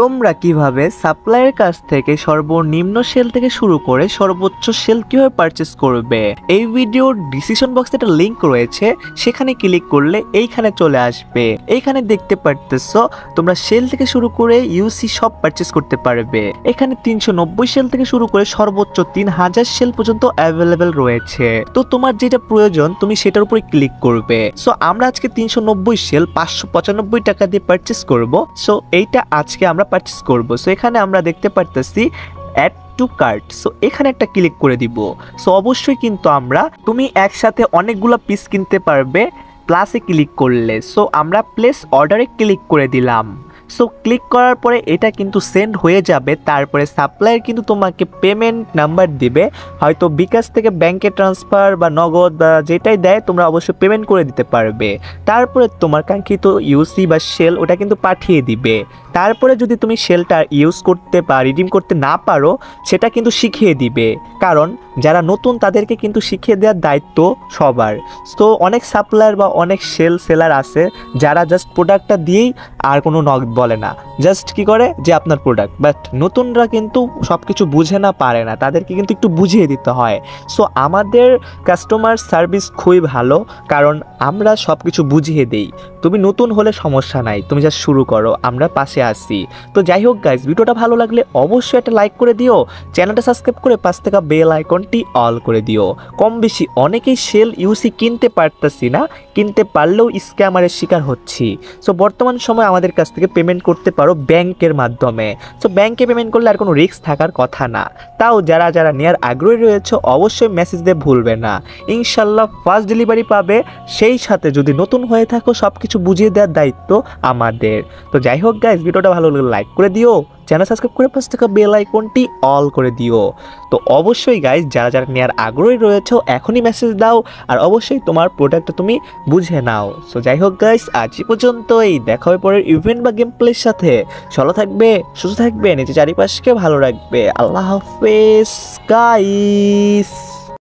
তোমরা কিভাবে সাপ্লায়ারের কাছ থেকে সর্বনিম্ন সেল থেকে শুরু করে সর্বোচ্চ সেল কিভাবে পারচেজ করবে, এই ভিডিওর ডিসক্রিপশন বক্সে একটা লিংক রয়েছে, সেখানে ক্লিক করলে এইখানে চলে আসবে। এইখানে দেখতে পারতেছো তোমরা সেল থেকে শুরু করে ইউসি সব পারচেজ করতে পারবে। এখানে 390 সেল থেকে শুরু করে সর্বোচ্চ 3000 সেল পর্যন্ত অ্যাভেলেবেল রয়েছে। তো তোমার যেটা প্রয়োজন তুমি সেটার উপরে ক্লিক করবে। সো আমরা আজকে 390 সেল 595 টাকা দিয়ে পারচেজ করব। সো এইটা আজকে আমরা পারচেজ করব। সো এখানে আমরা দেখতে পারতেছি অ্যাড টু কার্ট। সো এখানে একটা ক্লিক করে দিব। সো অবশ্যই কিন্তু তুমি একসাথে অনেকগুলো পিস কিনতে পারবে প্লাসে ক্লিক করলে। সো আমরা প্লেস অর্ডারে ক্লিক করে দিলাম। সো ক্লিক করার পরে এটা কিন্তু সেন্ড হয়ে যাবে। তারপরে সাপ্লায়ার কিন্তু তোমাকে পেমেন্ট নাম্বার দিবে, হয়তো বিকাশ থেকে ব্যাংকে ট্রান্সফার বা নগদ বা যেটাই দেয় তোমরা অবশ্যই পেমেন্ট করে দিতে পারবে। তারপরে তোমার কাঙ্ক্ষিত ইউসি বা সেল ওটা কিন্তু পাঠিয়ে দিবে। তারপরে যদি তুমি সেলটা ইউজ করতে বা রিডিম করতে না পারো সেটা কিন্তু শিখিয়ে দিবে, কারণ যারা নতুন তাদেরকে কিন্তু শিখিয়ে দেওয়ার দায়িত্ব সবার। তো অনেক সাপ্লায়ার বা অনেক সেলার আছে যারা জাস্ট প্রোডাক্টটা দিয়েই আর কোনো নগদ বলে না, জাস্ট কি করে যে আপনার প্রোডাক্ট। বাট নতুনরা কিন্তু সব কিছু বুঝে না, পারে না, তাদেরকে কিন্তু একটু বুঝিয়ে দিতে হয়। সো আমাদের কাস্টমার সার্ভিস খুবই ভালো, কারণ আমরা সব কিছু বুঝিয়ে দিই। তুমি নতুন হলে সমস্যা নাই, তুমি জাস্ট শুরু করো, আমরা পাশে আসি। তো যাই হোক গাইজ, ভিডিওটা ভালো লাগলে অবশ্যই একটা লাইক করে দিও, চ্যানেলটা সাবস্ক্রাইব করে পাশ থেকে বেল আইকনটি অল করে দিও। কম বেশি অনেকেই সেল ইউসি কিনতে পারতেছি না, কিনতে পারলেও স্ক্যামারের শিকার হচ্ছি। সো বর্তমান সময় আমাদের কাছ থেকে পেমেন্ট করতে পারো ব্যাংকের মাধ্যমে। সো ব্যাংকে পেমেন্ট করলে আর কোনো রিস্ক থাকার কথা না। তাও যারা যারা নেওয়ার আগ্রহী রয়েছে অবশ্যই মেসেজ দিয়ে ভুলবে না। ইনশাল্লাহ ফার্স্ট ডেলিভারি পাবে, সেই সাথে যদি নতুন হয়ে থাকো সব কিছু বুঝিয়ে দেওয়ার দায়িত্ব আমাদের। তো যাই হোক গাইজ, ভিডিওটা ভালো লাগলে লাইক করে দিও, চ্যানেল সাবস্ক্রাইব করে পাশ থেকে বেল আইকনটি অল করে দিও। তো অবশ্যই গাইজ যারা যারা নেওয়ার আগ্রহী রয়েছে এখনই মেসেজ দাও, আর অবশ্যই তোমার প্রোডাক্টটা তুমি বুঝে নাও। সো যাই হোক গাইজ, আজ পর্যন্তই, দেখা হবে পরের ইভেন্ট বা গেম প্লের সাথে। ভালো থাকবে, সুস্থ থাকবে, নিজের চারিপাশকে ভালো রাখবে। আল্লাহ হাফেজ গাইস।